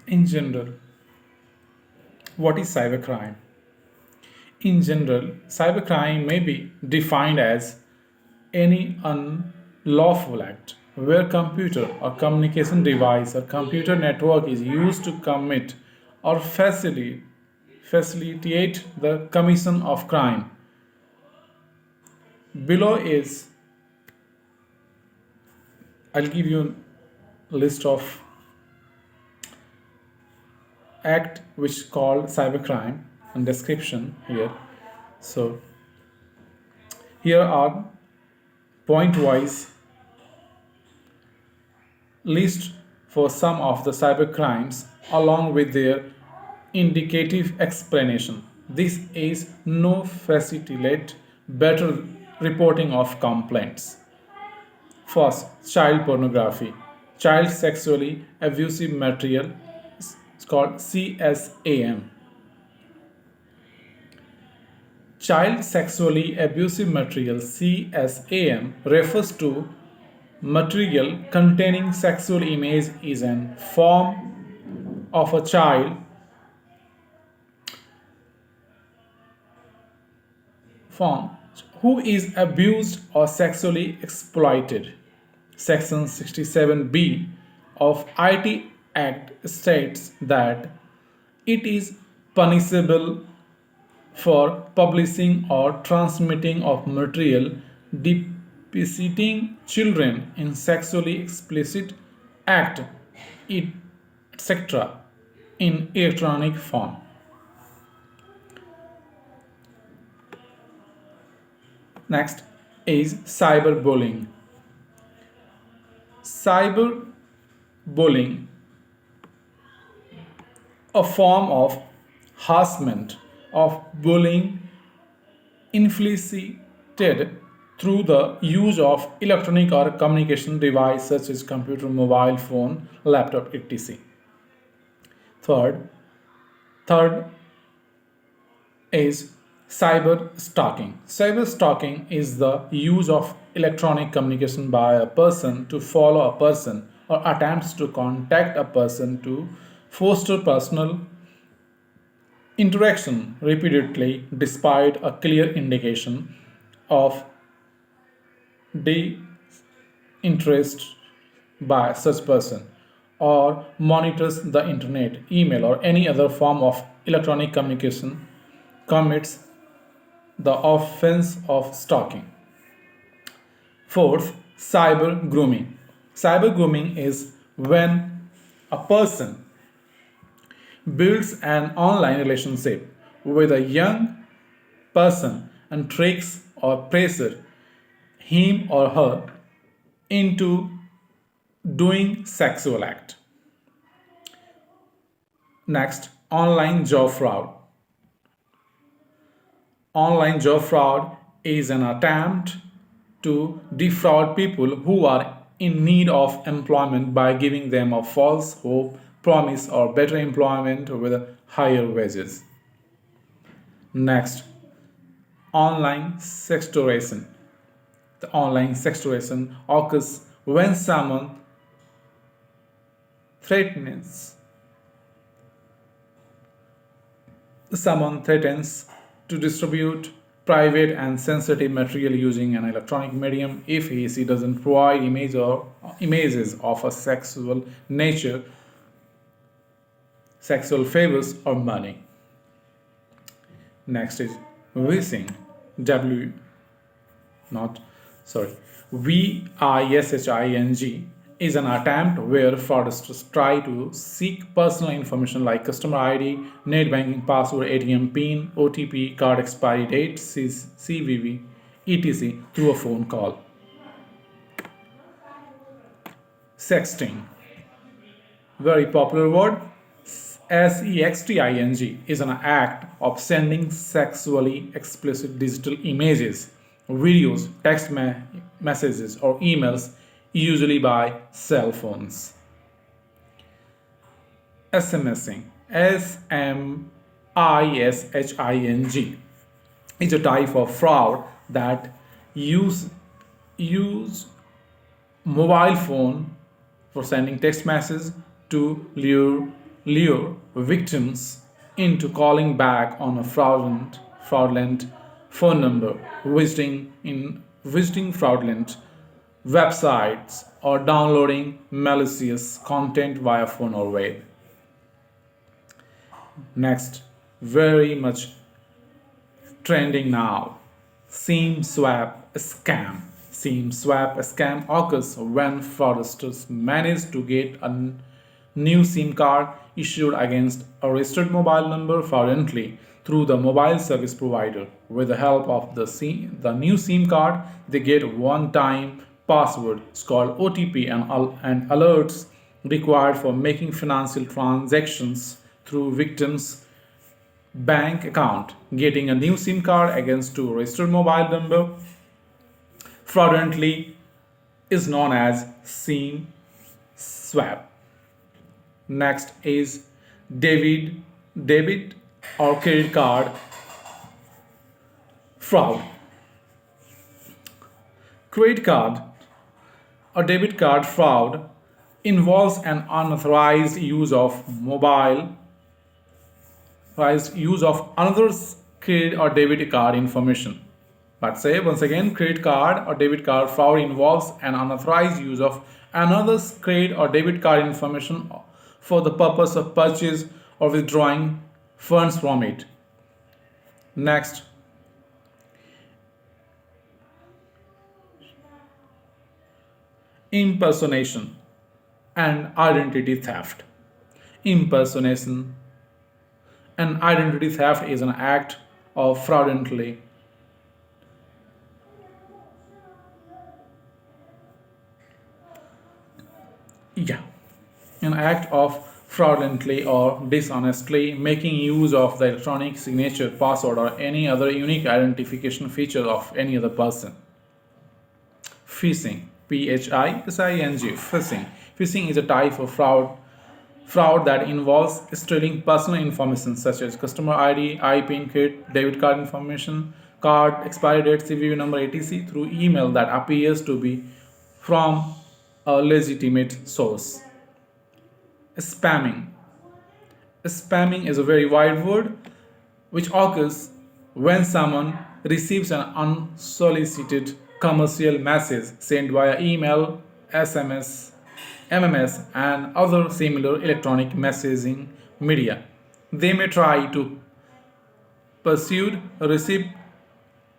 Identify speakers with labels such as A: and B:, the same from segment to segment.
A: In general, what is cybercrime? In general, cybercrime may be defined as any unlawful act where computer or communication device or computer network is used to commit or facilitate the commission of crime. Below is I'll give you a list of act which called cybercrime and description here. So here are point wise list for some of the cybercrimes along with their indicative explanation. This is no facilitate better reporting of complaints. First, child pornography. Child sexually abusive material is called CSAM. Child sexually abusive material CSAM refers to material containing sexual image is an form of a child form who is abused or sexually exploited. Section 67B of IT Act states that it is punishable for publishing or transmitting of material depicting children in sexually explicit act, etc. in electronic form. Next is cyberbullying. Cyberbullying, a form of harassment of bullying inflicted through the use of electronic or communication device such as computer, mobile phone, laptop, etc. Third is cyber stalking. Cyber stalking is the use of electronic communication by a person to follow a person or attempts to contact a person to foster personal interaction repeatedly despite a clear indication of disinterest by such person, or monitors the internet, email, or any other form of electronic communication, commits the offense of stalking. Fourth, cyber grooming. Cyber grooming is when a person builds an online relationship with a young person and tricks or pressure him or her into doing sexual act. Next, online job fraud. Online job fraud is an attempt to defraud people who are in need of employment by giving them a false hope, promise, or better employment with higher wages. Next, online sextoration. The online sextoration occurs when threatens someone threatens to distribute private and sensitive material using an electronic medium if he doesn't provide images of a sexual nature, sexual favors, or money. Next is Visihing. W not sorry Visihing is an attempt where fraudsters try to seek personal information like customer ID, net banking password, ATM PIN, OTP, card expiry date, CVV, etc. through a phone call. Sexting, very popular word. Sexting is an act of sending sexually explicit digital images, videos, text messages, or emails, usually by cell phones. Smshing, Smishing, is a type of fraud that use mobile phone for sending text messages to lure lure victims into calling back on a fraudulent phone number, visiting fraudulent websites, or downloading malicious content via phone or web. Next, very much trending now, SIM swap scam. SIM swap scam occurs when fraudsters manage to get a new SIM card issued against a registered mobile number fraudulently through the mobile service provider. With the help of the new SIM card, they get one-time password called OTP and alerts required for making financial transactions through victims' bank account. Getting a new SIM card against a registered mobile number fraudulently is known as SIM swap. Next is debit or credit card fraud. Credit card or debit card fraud involves an unauthorized use of another's credit or debit card information. Let's say once again, credit card or debit card fraud involves an unauthorized use of another's credit or debit card information for the purpose of purchase or withdrawing funds from it. Next, impersonation and identity theft. Impersonation and identity theft is an act of fraudulently an act of fraudulently or dishonestly making use of the electronic signature, password, or any other unique identification feature of any other person. Phishing, P-H-I-S-I-N-G, phishing. Phishing is a type of fraud that involves stealing personal information such as customer ID, IPIN, debit card information, card expiry date, CVV number, etc. through email that appears to be from a legitimate source. Spamming. Spamming is a very wide word which occurs when someone receives an unsolicited commercial message sent via email, SMS, MMS, and other similar electronic messaging media. They may try to persuade a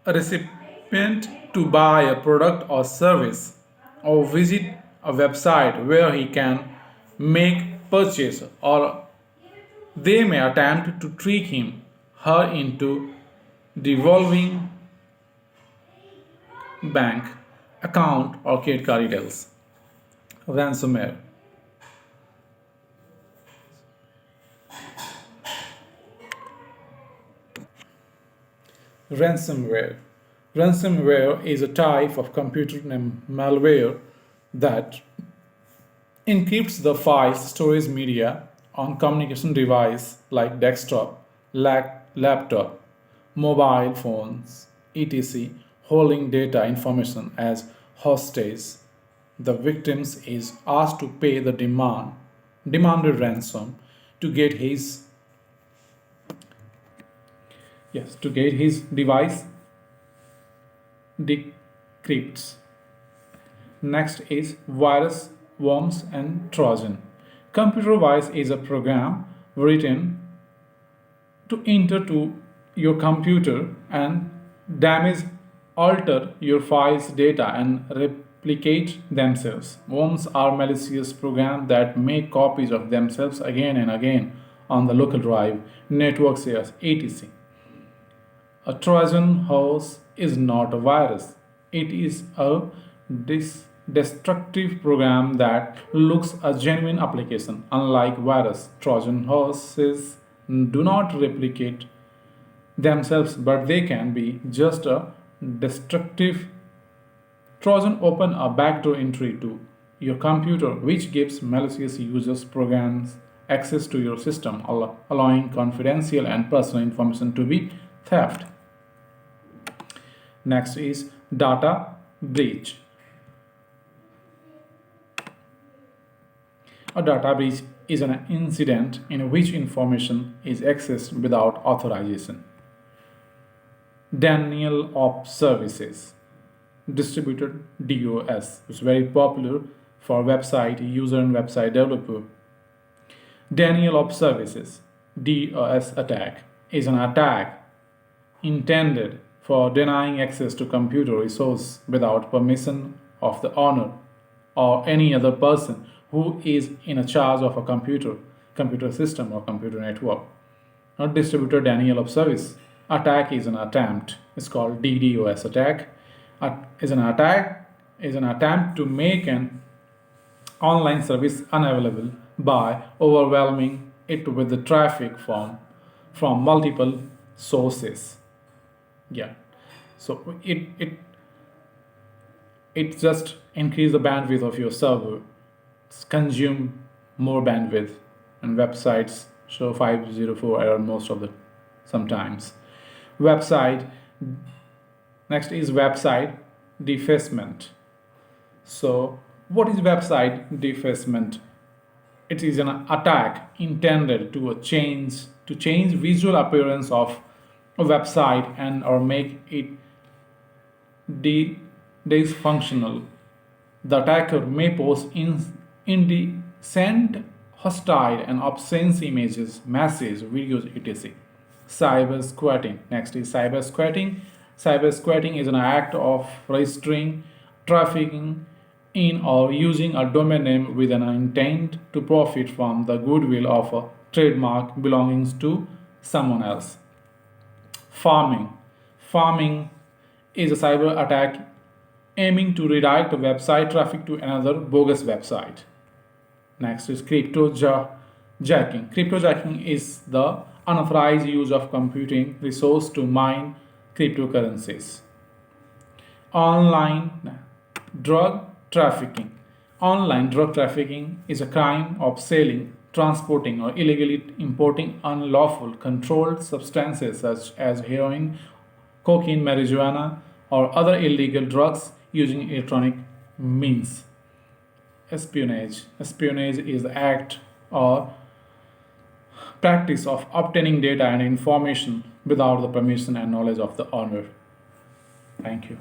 A: recipient to buy a product or service or visit a website where he can make purchase, or they may attempt to trick her into devolving bank account or credit card details. Ransomware. Ransomware. Ransomware is a type of computer malware that encrypts the files, storage media on communication device like desktop, laptop, mobile phones, etc., holding data information as hostage. The victim is asked to pay the demanded ransom to get his device decrypts. Next is virus, worms, and Trojan. Computer virus is a program written to enter to your computer and damage, alter your files, data, and replicate themselves. Worms are malicious programs that make copies of themselves again and again on the local drive, network shares, etc. A Trojan horse is not a virus. It is a destructive program that looks a genuine application. Unlike virus, Trojan horses do not replicate themselves, but they can be just a destructive. Trojan open a backdoor entry to your computer, which gives malicious users programs access to your system, allowing confidential and personal information to be theft. Next is data breach. A data breach is an incident in which information is accessed without authorization. Denial of services. Distributed DOS is very popular for website user and website developer. Denial of services, DOS attack, is an attack intended for denying access to computer resource without permission of the owner or any other person who is in charge of a computer system or computer network. Not distributed denial of service. Attack is an attempt. It's called DDoS attack. Is an attempt to make an online service unavailable by overwhelming it with the traffic from multiple sources. Yeah, so it just increase the bandwidth of your server, consume more bandwidth, and websites show 504 error most of the sometimes. Website. Next is website defacement. So what is website defacement? It is an attack intended to change visual appearance of a website and or make it dysfunctional. The attacker may post indecent, hostile, and obscene images, messages, videos, etc. Cyber squatting. Next is cyber squatting. Cyber squatting is an act of registering, trafficking in or using a domain name with an intent to profit from the goodwill of a trademark belonging to someone else. Farming. Farming is a cyber attack aiming to redirect a website traffic to another bogus website. Next is cryptojacking. Cryptojacking is the unauthorized use of computing resource to mine cryptocurrencies. Online drug trafficking. Online drug trafficking is a crime of selling, transporting, or illegally importing unlawful controlled substances such as heroin, cocaine, marijuana, or other illegal drugs using electronic means. Espionage. Espionage is the act or practice of obtaining data and information without the permission and knowledge of the owner. Thank you.